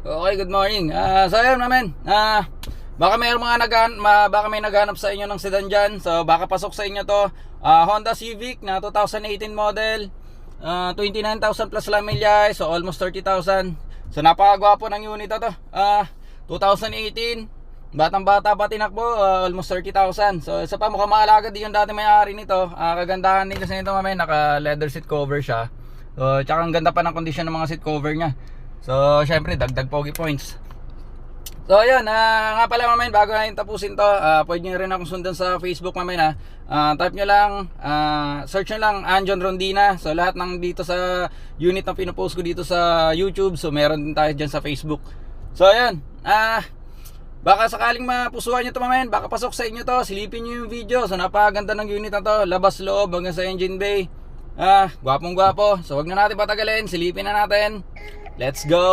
Okay, good morning. So ayun naman. Baka baka may naghanap sa inyo ng sedan diyan. So baka pasok sa inyo 'to. Honda Civic na 2018 model. 29,000 plus lang milyay, so almost 30,000. So napakagwapo ng unit na 'to. 2018. Batang-bata pa tinakbo, almost 30,000. So isa pa, mukhang maalaga din yung dati may-ari nito. Kagandahan nito sa nito mamaya, naka leather seat cover siya. So tsaka ang ganda pa ng kondisyon ng mga seat cover niya. So syempre dagdag pogi points. So ayun, nga pala mamaya, bago natin tapusin to, pwede nyo rin akong sundan sa Facebook mamaya. Type nyo lang, search nyo lang Anjon Rondina. So lahat ng dito sa unit na pinopost ko dito sa YouTube, so meron din tayo dyan sa Facebook. So ayun, baka sakaling mapusuhan nyo to mamaya, baka pasok sa inyo to, silipin nyo yung video. So napakaganda ng unit na to, labas loob hanggang sa engine bay. Gwapong gwapo. So wag na natin patagalin, silipin na natin. Let's go!